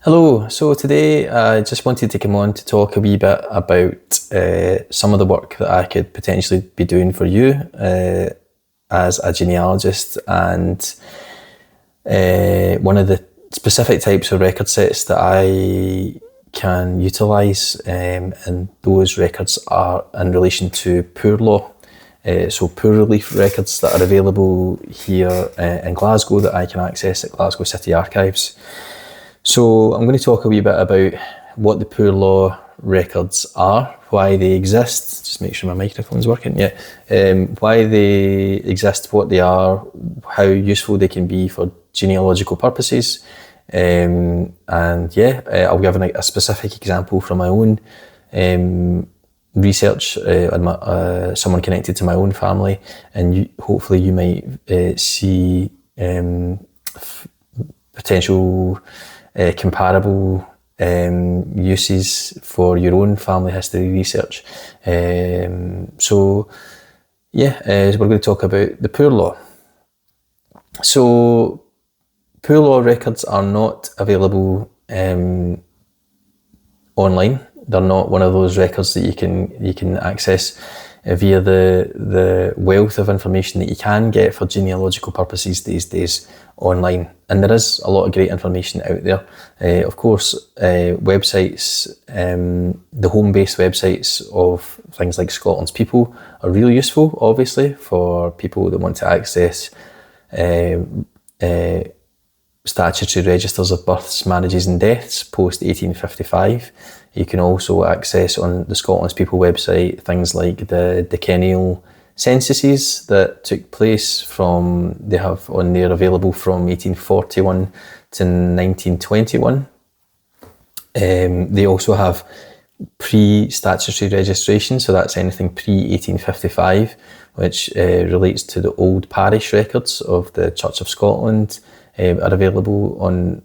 Hello, so today I just wanted to come on to talk a wee bit about some of the work that I could potentially be doing for you as a genealogist, and one of the specific types of record sets that I can utilise, and those records are in relation to poor law. So poor relief records that are available here in Glasgow that I can access at Glasgow City Archives. So I'm going to talk a wee bit about what the poor law records are, why they exist, just make sure my microphone's working, why they exist, what they are, how useful they can be for genealogical purposes, I'll give a specific example from my own research and someone connected to my own family, and hopefully you might see potential comparable uses for your own family history research. So we're going to talk about the poor law. So poor law records are not available online. They're not one of those records that you can access via the wealth of information that you can get for genealogical purposes these days online. And there is a lot of great information out there. Of course, websites, the home-based websites of things like Scotland's People are really useful, obviously, for people that want to access statutory registers of births, marriages and deaths post 1855. You can also access on the Scotland's People website things like the decennial censuses that took place they have on there available from 1841 to 1921. They also have pre-statutory registration, so that's anything pre-1855, which relates to the old parish records of the Church of Scotland, are available on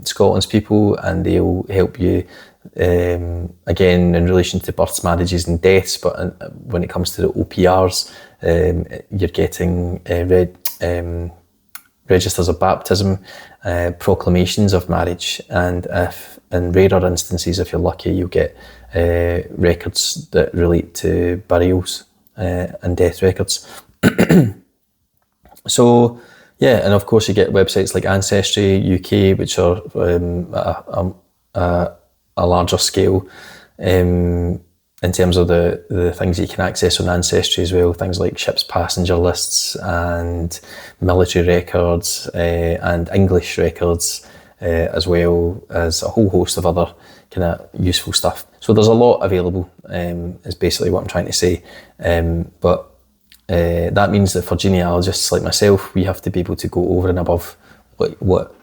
Scotland's People, and they'll help you again in relation to births, marriages and deaths, but when it comes to the OPRs, you're getting registers of baptism, proclamations of marriage, and if in rarer instances, if you're lucky, you'll get records that relate to burials and death records. So and of course you get websites like Ancestry UK, which are a larger scale in terms of the things that you can access on Ancestry as well, things like ships passenger lists and military records and English records, as well as a whole host of other kind of useful stuff. So there's a lot available, is basically what I'm trying to say. But that means that for genealogists like myself, we have to be able to go over and above what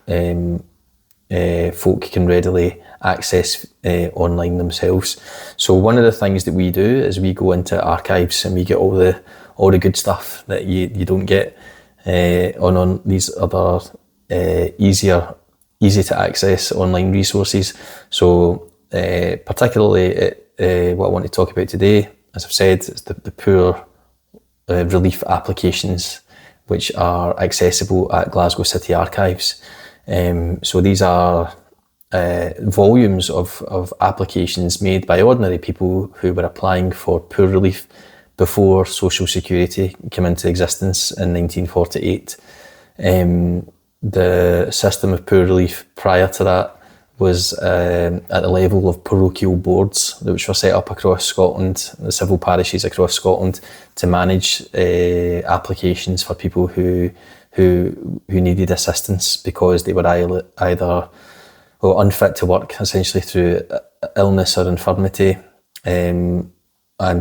folk can readily access online themselves. So one of the things that we do is we go into archives and we get all the good stuff that you don't get on these other easy to access online resources. So particularly what I want to talk about today, as I've said, is the poor relief applications, which are accessible at Glasgow City Archives. So these are volumes of applications made by ordinary people who were applying for poor relief before Social Security came into existence in 1948. The system of poor relief prior to that was at the level of parochial boards, which were set up across Scotland, the civil parishes across Scotland, to manage applications for people who needed assistance because they were either unfit to work, essentially through illness or infirmity, and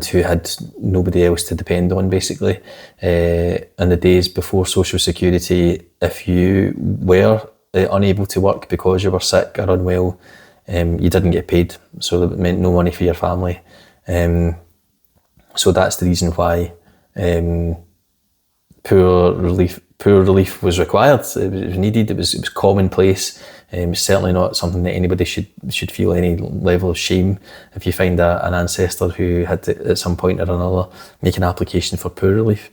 who had nobody else to depend on, basically. In the days before Social Security, if you were unable to work because you were sick or unwell, you didn't get paid, so that meant no money for your family. So that's the reason why poor relief was required. It was needed. It was commonplace. It's certainly not something that anybody should feel any level of shame if you find an ancestor who had to, at some point or another, make an application for poor relief.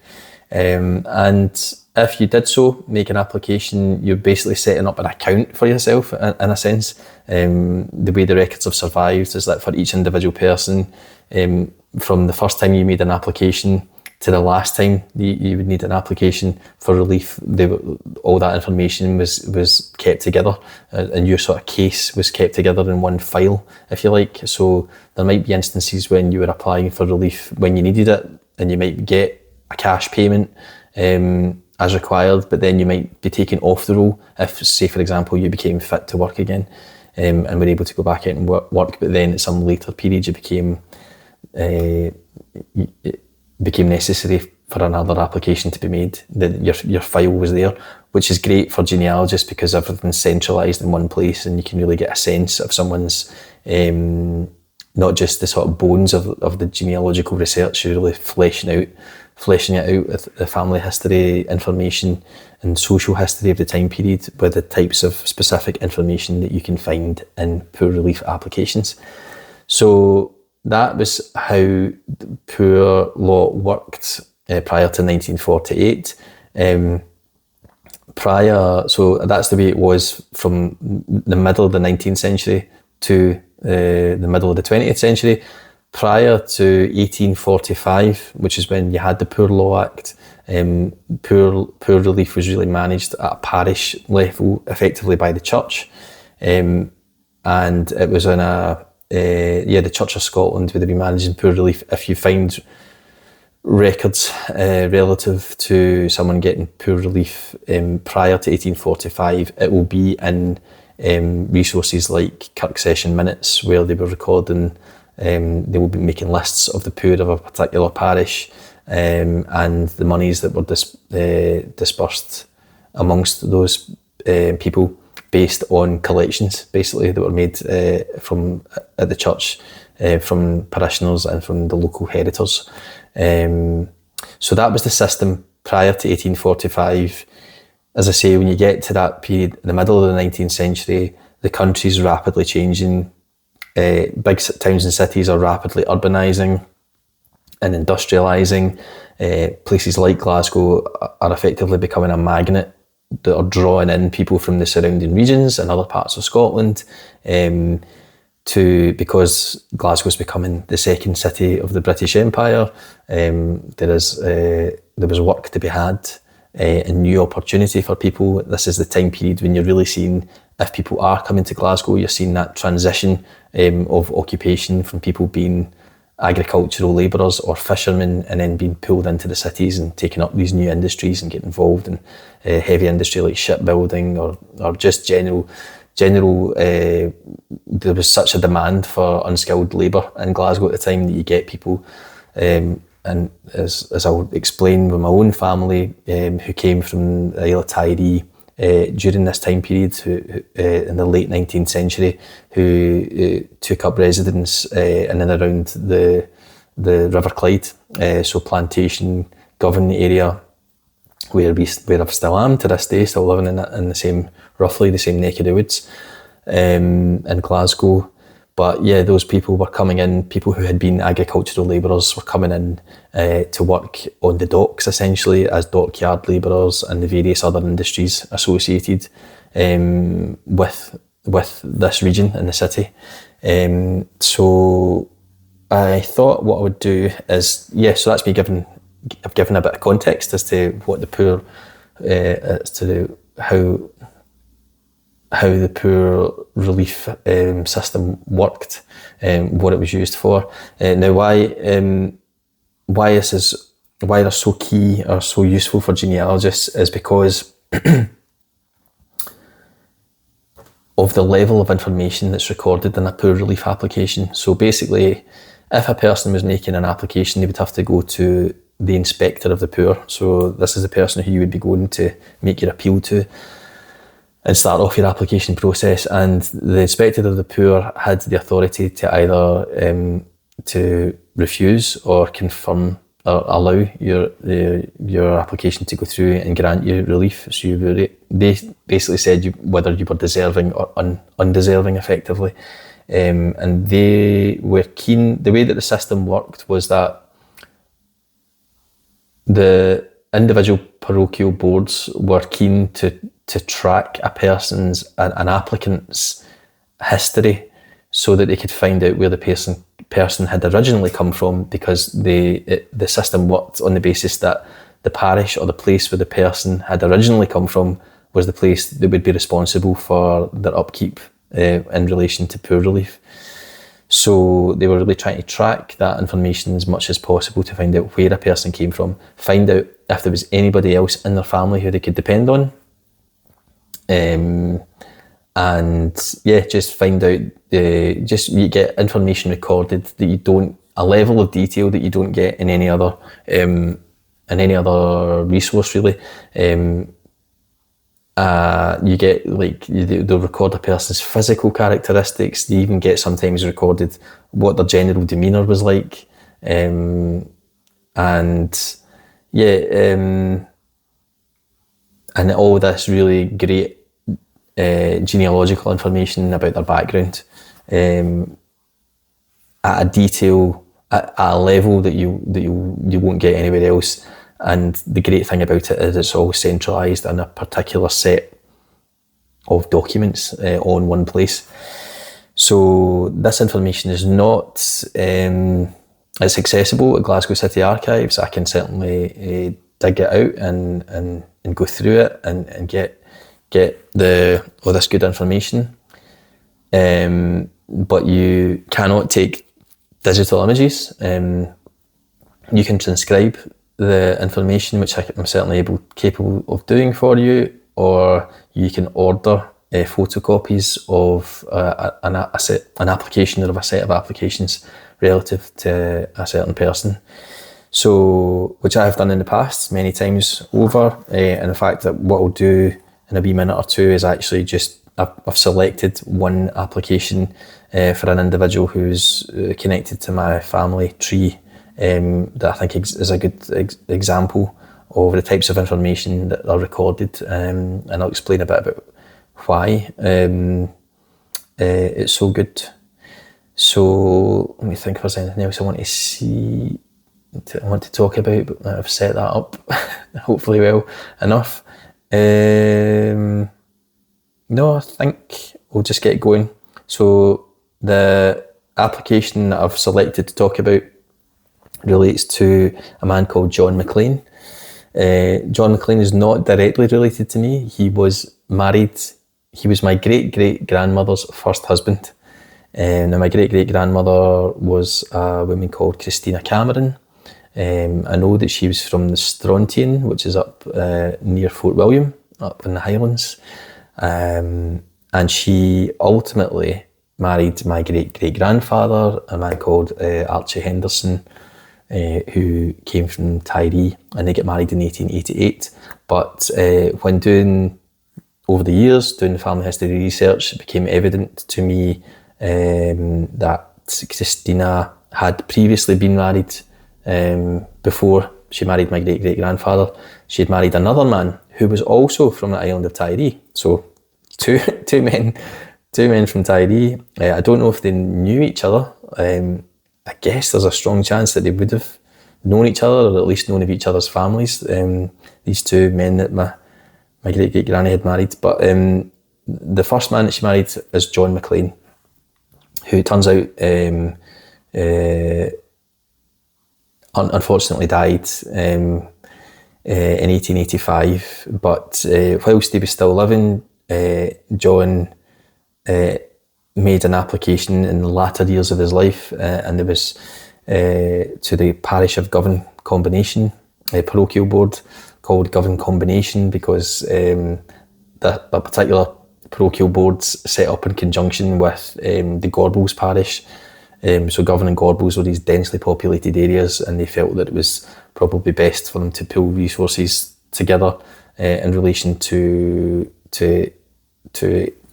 And if you did so, make an application, you're basically setting up an account for yourself in a sense. The way the records have survived is that for each individual person, from the first time you made an application to the last time you would need an application for relief, all that information was kept together, and your sort of case was kept together in one file, if you like. So there might be instances when you were applying for relief when you needed it, and you might get a cash payment as required, but then you might be taken off the roll if, say for example, you became fit to work again, and were able to go back out and work, but then at some later period you became necessary for another application to be made. Your file was there, which is great for genealogists because everything's centralised in one place, and you can really get a sense of someone's, not just the sort of bones of the genealogical research, you're really fleshing it out with the family history information and social history of the time period with the types of specific information that you can find in poor relief applications. So that was how poor law worked prior to 1948. So that's the way it was from the middle of the 19th century to the middle of the 20th century. Prior to 1845, which is when you had the Poor Law Act, poor relief was really managed at a parish level, effectively by the church, and it was in the Church of Scotland would be managing poor relief. If you find records relative to someone getting poor relief prior to 1845, it will be in resources like Kirk Session Minutes, where they were recording. They will be making lists of the poor of a particular parish, and the monies that were dispersed amongst those people based on collections, basically, that were made from at the church, from parishioners and from the local heritors. So that was the system prior to 1845. As I say, when you get to that period, in the middle of the 19th century, the country's rapidly changing. Big towns and cities are rapidly urbanising and industrialising. Places like Glasgow are effectively becoming a magnet that are drawing in people from the surrounding regions and other parts of Scotland, because Glasgow is becoming the second city of the British Empire. There was work to be had, a new opportunity for people. This is the time period when you're really seeing, if people are coming to Glasgow, you're seeing that transition of occupation from people being agricultural labourers or fishermen and then being pulled into the cities and taking up these new industries and getting involved in heavy industry like shipbuilding or just general there was such a demand for unskilled labour in Glasgow at the time that you get people, and as I'll explain with my own family, who came from the Isle of Tiree during this time period, who in the late 19th century, who took up residence in and around the River Clyde, so Plantation, Govan area, where I still am to this day, still living in the same, roughly the same neck of the woods in Glasgow. But yeah, those people were coming in, people who had been agricultural labourers were coming in to work on the docks, essentially, as dockyard labourers and the various other industries associated with this region in the city. So I thought what I would do is, so that's me I've given a bit of context as to what the poor, as to how the poor relief system worked, what it was used for. Now, why they're so key or so useful for genealogists is because of the level of information that's recorded in a poor relief application. So basically, if a person was making an application, they would have to go to the inspector of the poor. So this is the person who you would be going to make your appeal to and start off your application process. And the inspector of the poor had the authority to either to refuse or confirm or allow your application to go through and grant you relief. So they basically said whether you were deserving or undeserving, effectively. And they were keen. The way that the system worked was that individual parochial boards were keen to track a person's, an applicant's history, so that they could find out where the person had originally come from, because the system worked on the basis that the parish or the place where the person had originally come from was the place that would be responsible for their upkeep in relation to poor relief. So they were really trying to track that information as much as possible to find out where a person came from, find out if there was anybody else in their family who they could depend on, and just find out, you get information recorded that you don't, a level of detail that you don't get in any other resource really. You get, like, they'll record a person's physical characteristics. They even get sometimes recorded what their general demeanour was like, and all this really great genealogical information about their background, at a detail, at a level that you won't get anywhere else. And the great thing about it is it's all centralised in a particular set of documents on one place. So this information is not, it's accessible at Glasgow City Archives. I can certainly dig it out and go through it and get all this good information. But you cannot take digital images. You can transcribe the information, which I'm certainly capable of doing for you, or you can order photocopies of an application or of a set of applications relative to a certain person. So, which I have done in the past many times over, and in fact, that what I'll do in a wee minute or two is actually I've selected one application for an individual who's connected to my family tree, that I think is a good example of the types of information that are recorded, and I'll explain a bit about why it's so good. So let me think if there's anything else I want to talk about, but I've set that up hopefully well enough. No, I think we'll just get going. So the application that I've selected to talk about relates to a man called John McLean. John McLean is not directly related to me. He was married. He was my great-great-grandmother's first husband. Now, my great-great-grandmother was a woman called Christina Cameron. I know that she was from the Strontian, which is up near Fort William, up in the Highlands. And she ultimately married my great-great-grandfather, a man called Archie Henderson, who came from Tiree, and they get married in 1888. But when over the years, doing the family history research, it became evident to me that Christina had previously been married. Before she married my great-great-grandfather, she had married another man who was also from the island of Tiree. So two men from Tiree. I don't know if they knew each other. I guess there's a strong chance that they would have known each other, or at least known of each other's families. These two men that my great-great-granny had married. But the first man that she married is John McLean, who turns out unfortunately died in 1885. But whilst he was still living, John made an application in the latter years of his life, and there was to the parish of Govan Combination, a parochial board called Govan Combination, because that particular parochial board's set up in conjunction with the Gorbals parish. So Govan and Gorbals were these densely populated areas, and they felt that it was probably best for them to pool resources together in relation to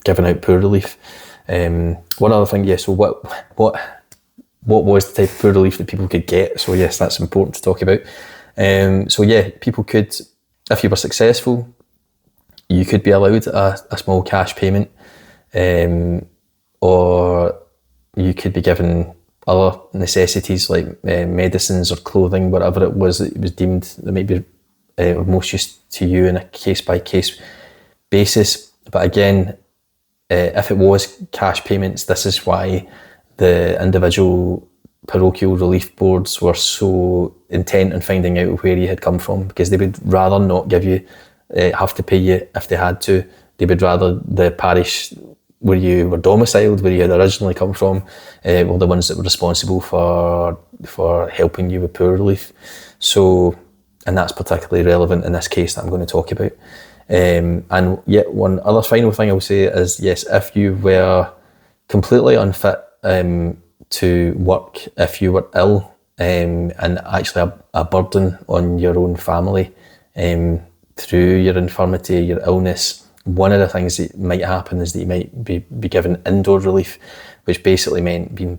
giving out poor relief. One other thing, so what was the type of poor relief that people could get? So yes, that's important to talk about. People could, if you were successful, you could be allowed a small cash payment, or you could be given other necessities like medicines or clothing, whatever it was that it was deemed that might be of most use to you on a case-by-case basis. But again, if it was cash payments, this is why the individual parochial relief boards were so intent on finding out where you had come from, because they would rather not give you, have to pay you if they had to. They would rather the parish where you were domiciled, where you had originally come from, were the ones that were responsible for helping you with poor relief. So, and that's particularly relevant in this case that I'm going to talk about. And yet one other final thing I will say is, yes, if you were completely unfit to work, if you were ill, and actually a burden on your own family through your infirmity, your illness, one of the things that might happen is that you might be given indoor relief, which basically meant being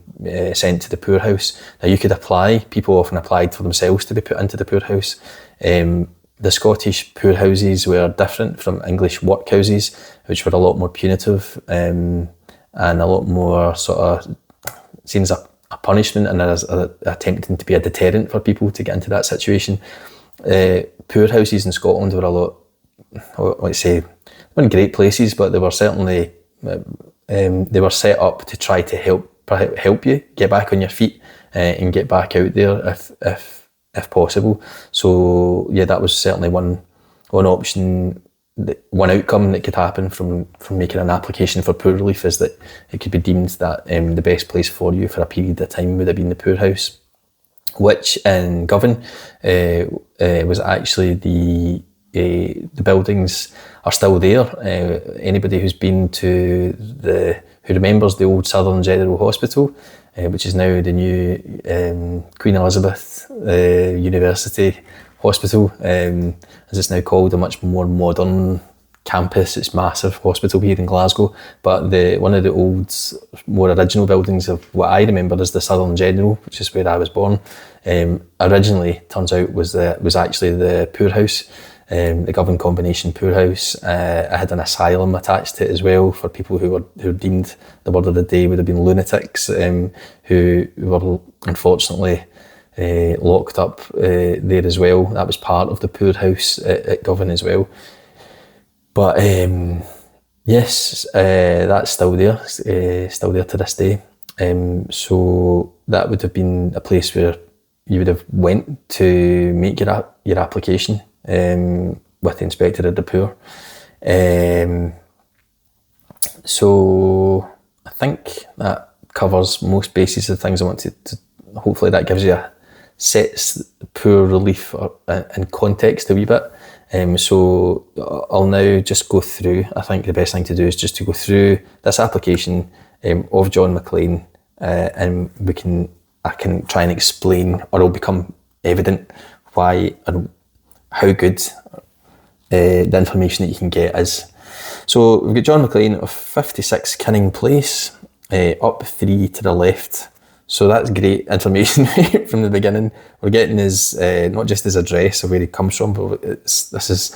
sent to the poorhouse. Now you could apply, people often applied for themselves to be put into the poorhouse. The Scottish poorhouses were different from English workhouses, which were a lot more punitive and a lot more sort of seen as a punishment and as attempting to be a deterrent for people to get into that situation. Poorhouses in Scotland were a lot, let's say, weren't great places, but they were certainly they were set up to try to help you get back on your feet and get back out there if possible. So yeah, that was certainly one option. One outcome that could happen from making an application for poor relief is that it could be deemed that the best place for you for a period of time would have been the poorhouse, which in Govan was actually the buildings are still there. Anybody who's been to who remembers the old Southern General Hospital, which is now the new Queen Elizabeth University Hospital, as it's now called, a much more modern campus. It's massive hospital here in Glasgow, but one of the old, more original buildings of what I remember is the Southern General, which is where I was born. Originally, turns out, was actually the poorhouse. The Govan Combination Poorhouse. It had an asylum attached to it as well for people who were deemed, the word of the day would have been lunatics, who were unfortunately locked up there as well. That was part of the poorhouse at Govan as well. But yes, that's still there to this day. So that would have been a place where you would have went to make your application with the Inspector of the Poor. So I think that covers most bases of things I wanted to. Hopefully that gives you sets poor relief in context a wee bit. So I'll now just go through. I think the best thing to do is just to go through this application of John McLean, and I can try and explain, or it'll become evident why and how good the information that you can get is. So we've got John McLean of 56 Kinning Place, up 3 to the left. So that's great information from the beginning. We're getting his, not just his address or where he comes from, but this is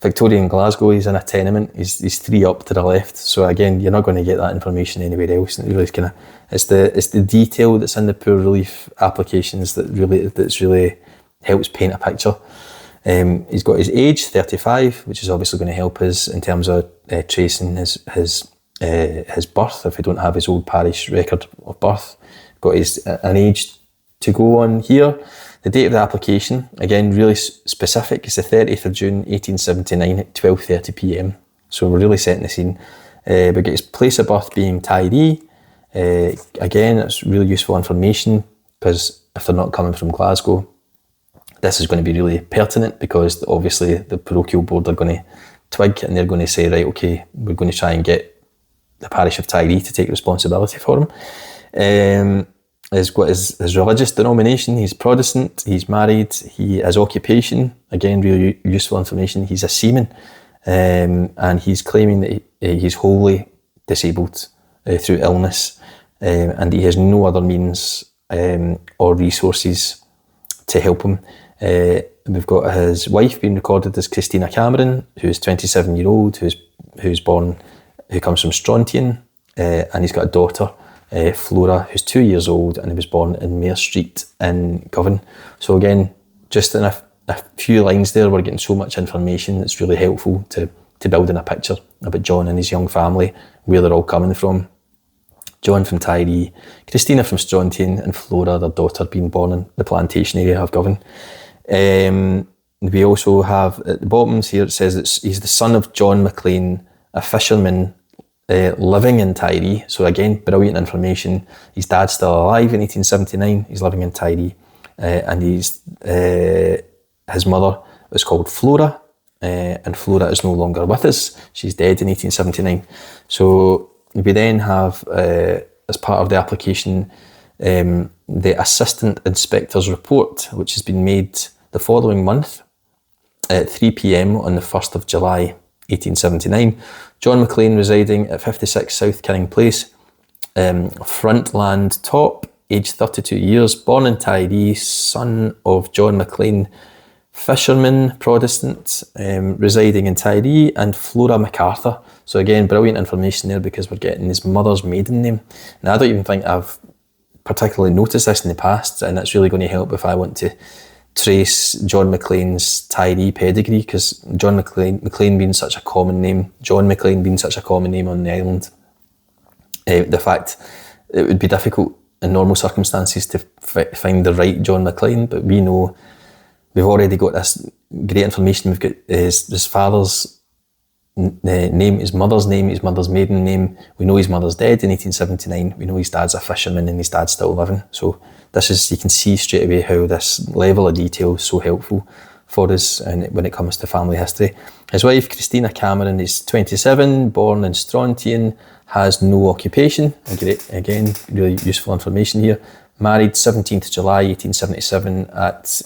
Victorian Glasgow. He's in a tenement. He's 3 up to the left. So again, you're not going to get that information anywhere else. And it really it's the detail that's in the poor relief applications that's really helps paint a picture. He's got his age, 35, which is obviously going to help us in terms of tracing his birth if we don't have his old parish record of birth. Got an age to go on here. The date of the application, again, really specific. It's the 30th of June 1879 at 12:30 p.m. So we're really setting the scene. We get his place of birth being Tiree. Again, it's really useful information because if they're not coming from Glasgow, this is going to be really pertinent because obviously the parochial board are going to twig and they're going to say, right, okay, we're going to try and get the parish of Tiree to take responsibility for him. He's got his religious denomination. He's Protestant, he's married, his occupation, again, really useful information. He's a seaman, and he's claiming that he's wholly disabled through illness, and he has no other means or resources to help him. We've got his wife being recorded as Christina Cameron, who's 27-year-old, who comes from Strontian, and he's got a daughter, Flora, who's 2 years old, and he was born in Mare Street in Govan. So again, just enough a few lines there, we're getting so much information. It's really helpful to building a picture about John and his young family, where they're all coming from. John from Tiree, Christina from Strontian, and Flora, their daughter, being born in the plantation area of Govan. We also have at the bottom here, it says he's the son of John McLean, a fisherman living in Tiree. So again, brilliant information. His dad's still alive in 1879. He's living in Tiree, and his mother was called Flora, and Flora is no longer with us. She's dead in 1879. So we then have, as part of the application, the Assistant Inspector's Report, which has been made the following month at 3 p.m. on the 1st of July 1879. John McLean residing at 56 South Kinning Place, Frontland Top, aged 32 years, born in Tiree, son of John McLean, fisherman, Protestant, residing in Tiree, and Flora MacArthur. So again, brilliant information there because we're getting his mother's maiden name. Now, I don't even think I've particularly noticed this in the past, and that's really going to help if I want to trace John McLean's Tiree pedigree, because John McLean being such a common name, John McLean being such a common name on the island, the fact it would be difficult in normal circumstances to find the right John McLean, but we know we've already got this great information. We've got his father's name, his mother's maiden name. We know his mother's dead in 1879. We know his dad's a fisherman and his dad's still living. So this is, you can see straight away how this level of detail is so helpful for us and when it comes to family history. His wife, Christina Cameron, is 27, born in Strontian, has no occupation. Again, really useful information here. Married 17th July 1877 at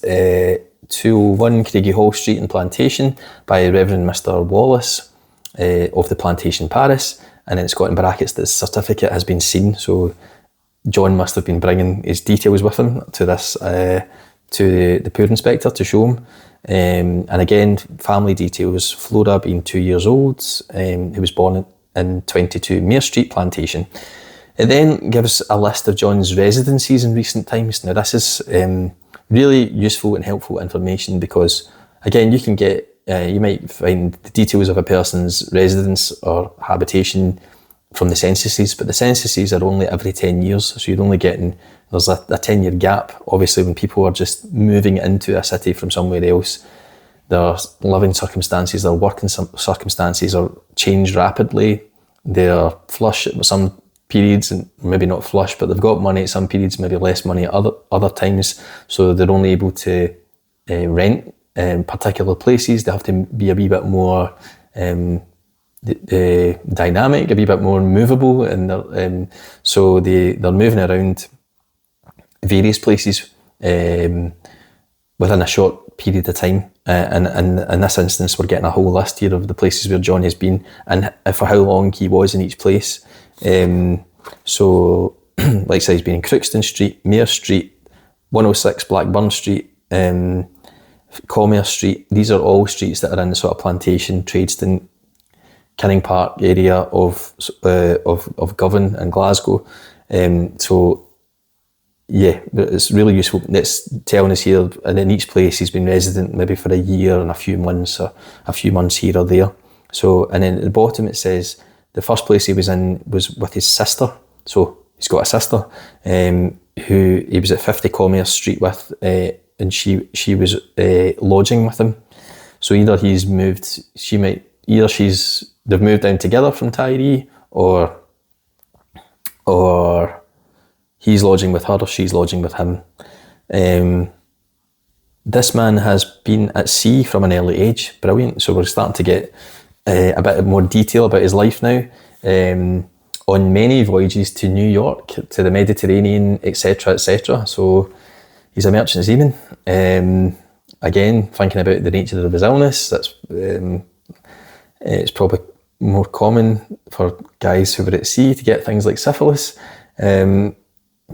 201 Craigie Hall Street in Plantation by Reverend Mr. Wallace of the Plantation Parish. And then it's got in brackets that the certificate has been seen. So John must have been bringing his details with him to this, to the poor inspector to show him. And again, family details, Flora being 2 years old, who was born in 22 Mere Street, Plantation. It then gives a list of John's residencies in recent times. Now this is really useful and helpful information because, again, you can get, you might find the details of a person's residence or habitation from the censuses, but the censuses are only every 10 years, so you're only getting, there's a 10-year gap. Obviously, when people are just moving into a city from somewhere else, their living circumstances, their working circumstances are changed rapidly. They're flush at some periods, and maybe not flush, but they've got money at some periods, maybe less money at other times, so they're only able to rent particular places. They have to be a wee bit more dynamic, a wee bit more movable, and so they're moving around various places within a short period of time. And in this instance, we're getting a whole list here of the places where John has been and for how long he was in each place. So, like I said, he's been in Crookston Street, Mere Street, 106 Blackburn Street, Commerce Street. These are all streets that are in the sort of Plantation, Tradeston, Kinning Park area of Govan and Glasgow. So yeah, it's really useful. It's telling us here, and in each place he's been resident maybe for a year and a few months, or a few months here or there. So, and then at the bottom it says the first place he was in was with his sister. So he's got a sister who he was at 50 Commerce Street with, and she was lodging with him. So either he's moved, they've moved down together from Tiree, or he's lodging with her or she's lodging with him. This man has been at sea from an early age. Brilliant. So we're starting to get a bit more detail about his life now. On many voyages to New York, to the Mediterranean, etc., etc. So he's a merchant seaman. Again, thinking about the nature of his illness, that's it's probably more common for guys who were at sea to get things like syphilis.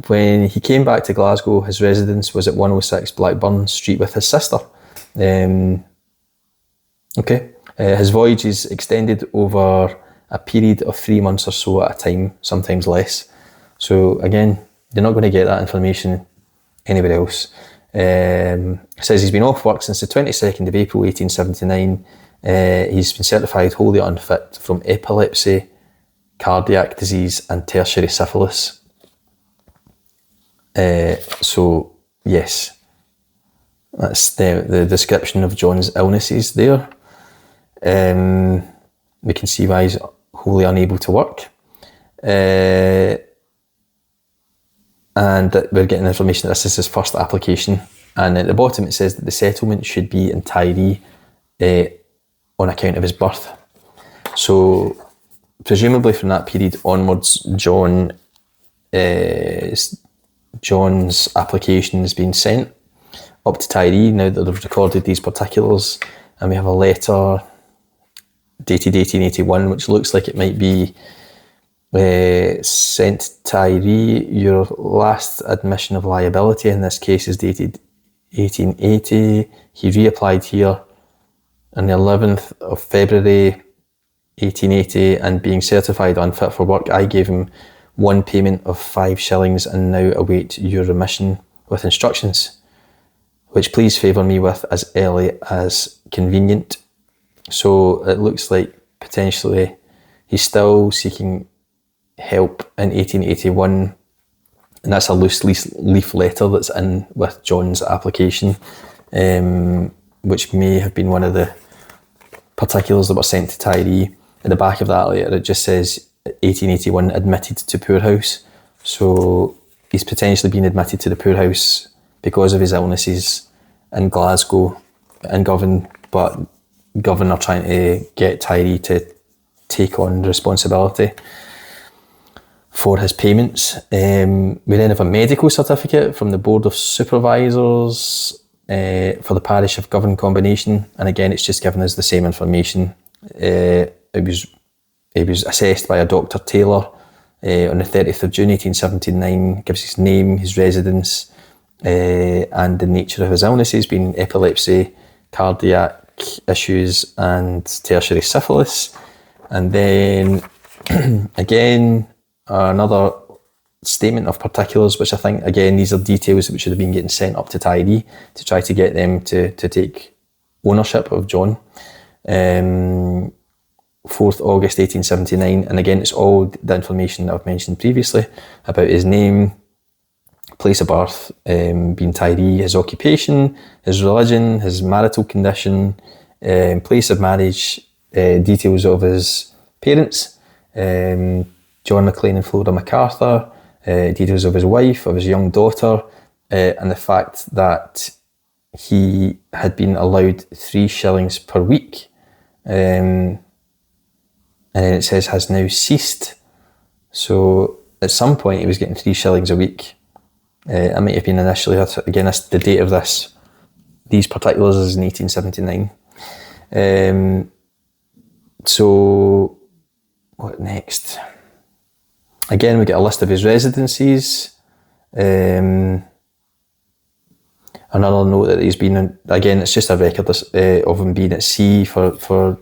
When he came back to Glasgow, his residence was at 106 Blackburn Street with his sister. His voyages extended over a period of 3 months or so at a time, sometimes less. So again, you're not going to get that information anywhere else. Says he's been off work since the 22nd of April 1879. He's been certified wholly unfit from epilepsy, cardiac disease and tertiary syphilis. So yes, that's the description of John's illnesses there. We can see why he's wholly unable to work. And we're getting information that this is his first application. And at the bottom it says that the settlement should be in Tiree on account of his birth. So presumably from that period onwards, John's application has been sent up to Tiree now that they've recorded these particulars, and we have a letter dated 1881 which looks like it might be sent to Tiree. Your last admission of liability in this case is dated 1880. He reapplied here on the 11th of February 1880 and being certified unfit for work, I gave him one payment of 5 shillings and now await your remission with instructions, which please favour me with as early as convenient. So it looks like potentially he's still seeking help in 1881, and that's a loose leaf letter that's in with John's application, which may have been one of the particulars that were sent to Tiree. At the back of that letter it just says 1881 admitted to poorhouse, so he's potentially been admitted to the poorhouse because of his illnesses in Glasgow and Govan, but Govan are trying to get Tiree to take on responsibility for his payments. We then have a medical certificate from the Board of Supervisors for the parish of Govan Combination, and again it's just given us the same information. It was assessed by a Dr. Taylor on the 30th of June 1879, gives his name, his residence, and the nature of his illnesses being epilepsy, cardiac issues and tertiary syphilis. And then again another statement of particulars, which I think again these are details that should have been getting sent up to Tiree to try to get them to take ownership of John. 4th August 1879, and again it's all the information that I've mentioned previously about his name, place of birth, being Tiree, his occupation, his religion, his marital condition, place of marriage, details of his parents, John McLean and Flora MacArthur, details of his wife, of his young daughter, and the fact that he had been allowed 3 shillings per week, and then it says has now ceased. So at some point he was getting 3 shillings a week. It might have been initially, again the date of these particulars is in 1879. So what next? Again we get a list of his residencies. Another note that he's been, again it's just a record of him being at sea for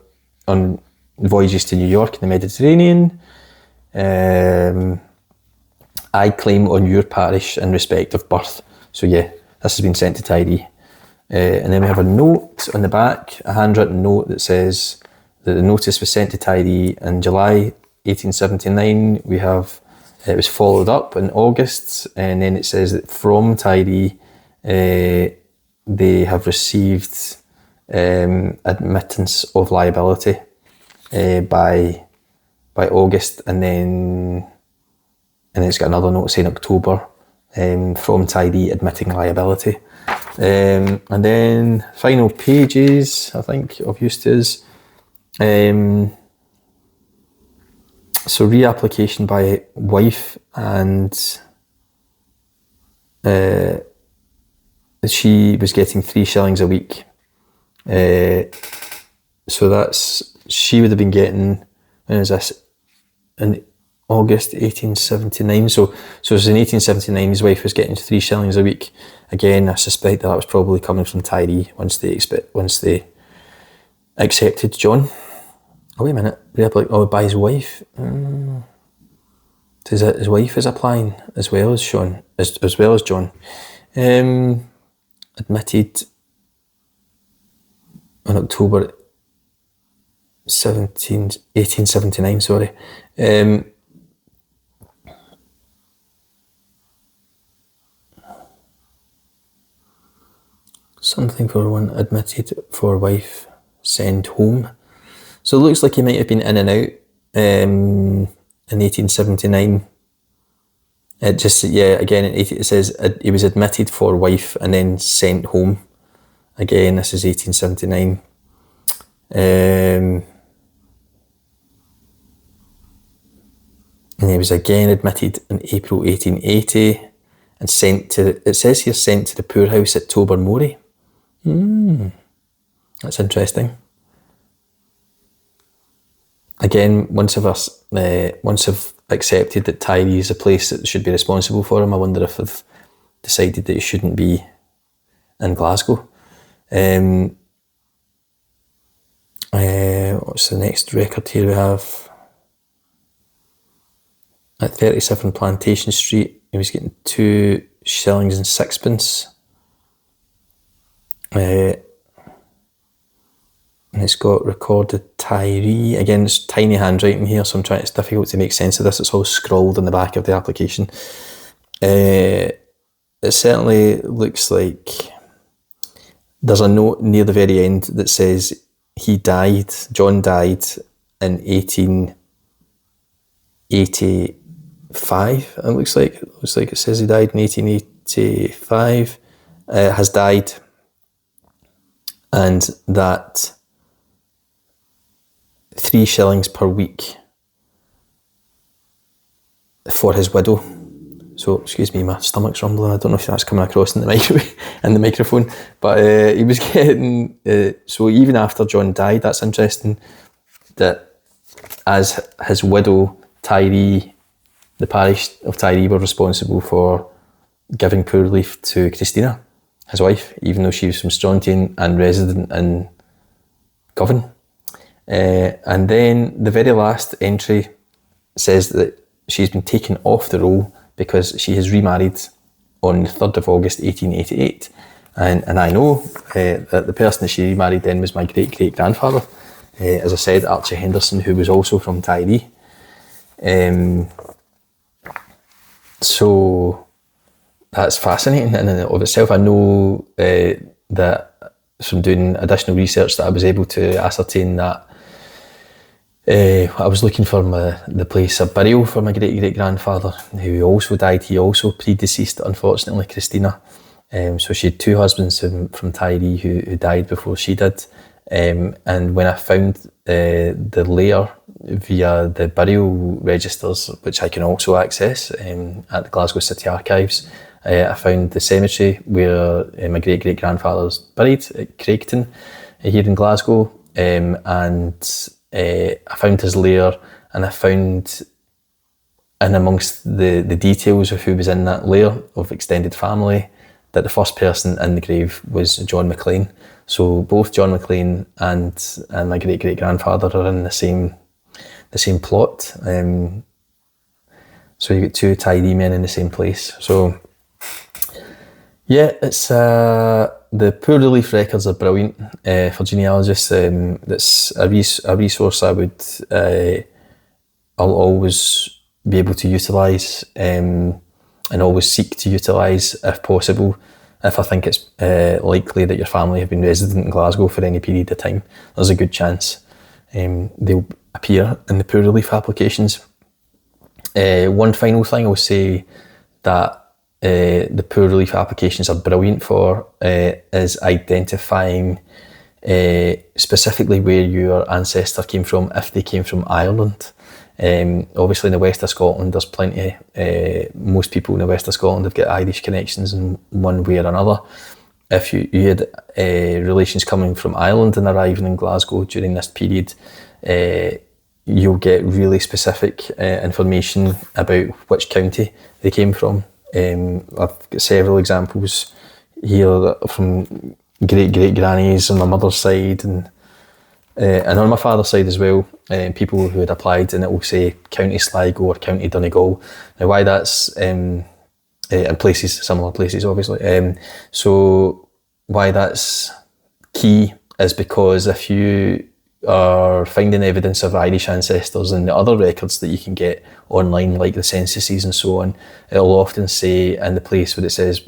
on voyages to New York in the Mediterranean. I claim on your parish in respect of birth. So yeah, this has been sent to Tiree. And then we have a note on the back, a handwritten note that says that the notice was sent to Tiree in July 1879. We have, it was followed up in August, and then it says that from Tiree they have received admittance of liability by August, and then it's got another note saying October, from Tiree admitting liability. And then final pages, I think, of Eustace. So reapplication by wife, and she was getting 3 shillings a week. So she would have been getting, when is this? In August 1879. So it was in 1879 his wife was getting 3 shillings a week. Again, I suspect that was probably coming from Tiree once they accepted John. Oh wait a minute, by his wife. His wife is applying as well as John. admitted on October 1879, sorry. Something for one, admitted for wife, sent home. So it looks like he might have been in and out in 1879. It just, again, it says he was admitted for wife and then sent home. Again, this is 1879. And he was again admitted in April 1880 and sent to, it says here, sent to the poorhouse at Tobermory. That's interesting. Again, once I've accepted that Tyree is a place that should be responsible for him, I wonder if they've decided that he shouldn't be in Glasgow. What's the next record here we have? At 37 Plantation Street, he was getting 2 shillings and 6pence. And it's got recorded Tyree. Again, it's tiny handwriting here, so it's difficult to make sense of this. It's all scrawled on the back of the application. It certainly looks like there's a note near the very end that says John died in 1885, it looks like. It looks like it says he died in 1885. Has died, and that 3 shillings per week for his widow. So, excuse me, my stomach's rumbling. I don't know if that's coming across in the microphone, but he was getting. So even after John died, that's interesting. That as his widow, Tyree, the parish of Tyree were responsible for giving poor relief to Christina, his wife, even though she was from Strontian and resident in Govan. And then the very last entry says that she's been taken off the roll because she has remarried on the 3rd of August 1888. And I know that the person that she remarried then was my great-great-grandfather, as I said, Archie Henderson, who was also from Tyree. So that's fascinating in and of itself. I know that from doing additional research that I was able to ascertain that I was looking for the place of burial for my great-great-grandfather, who also died. He also predeceased, unfortunately, Christina. So she had 2 husbands from Tyree who died before she did. And when I found the lair via the burial registers, which I can also access at the Glasgow City Archives, I found the cemetery where my great-great-grandfather's buried at Craigton here in Glasgow. And I found his lair, and I found in amongst the details of who was in that lair of extended family that the first person in the grave was John McLean. So both John McLean and my great-great-grandfather are in the same plot. So you get 2 Tyree men in the same place. So yeah, it's the poor relief records are brilliant for genealogists. That's a resource I'll always be able to utilise and always seek to utilise if possible. If I think it's likely that your family have been resident in Glasgow for any period of time, there's a good chance they'll appear in the poor relief applications. One final thing I'll say that the poor relief applications are brilliant for is identifying specifically where your ancestor came from, if they came from Ireland. Obviously in the west of Scotland there's plenty, most people in the west of Scotland have got Irish connections in one way or another. If you had relations coming from Ireland and arriving in Glasgow during this period, you'll get really specific information about which county they came from. I've got several examples here from great-great-grannies on my mother's side and on my father's side as well, people who had applied, and it will say County Sligo or County Donegal. Now why that's in places, similar places obviously. So why that's key is because if you are finding evidence of Irish ancestors in the other records that you can get online, like the censuses and so on, it'll often say in the place where it says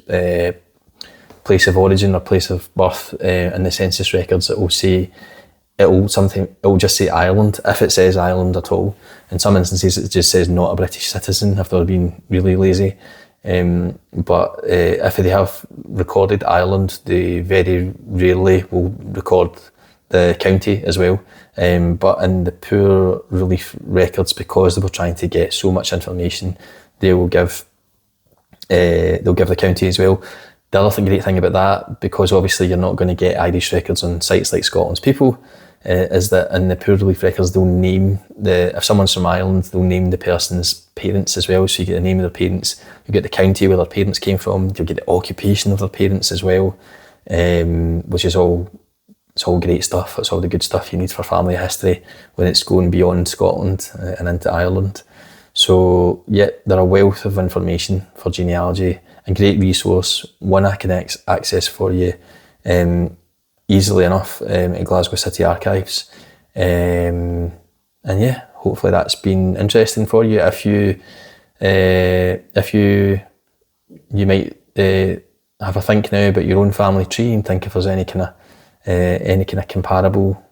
place of origin or place of birth in the census records, it will just say Ireland, if it says Ireland at all. In some instances it just says not a British citizen if they're being really lazy. But if they have recorded Ireland, they very rarely will record the county as well. But in the poor relief records, because they were trying to get so much information, they will give the county as well. The other great thing about that, because obviously you're not going to get Irish records on sites like Scotland's People, is that in the poor relief records they'll name if someone's from Ireland, they'll name the person's parents as well. So you get the name of their parents, you get the county where their parents came from, you'll get the occupation of their parents as well, which is all great stuff. It's all the good stuff you need for family history when it's going beyond Scotland and into Ireland. So yeah, they're a wealth of information for genealogy, and great resource, one I can access for you easily enough at Glasgow City Archives. And yeah, hopefully that's been interesting for you. If you might have a think now about your own family tree and think if there's any kind of comparable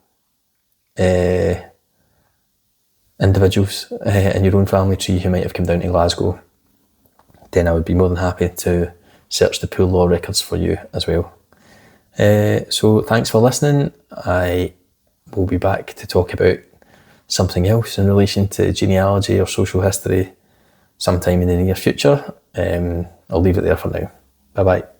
individuals in your own family tree who might have come down to Glasgow, then I would be more than happy to search the Poor Law records for you as well. So thanks for listening. I will be back to talk about something else in relation to genealogy or social history sometime in the near future. I'll leave it there for now. Bye bye.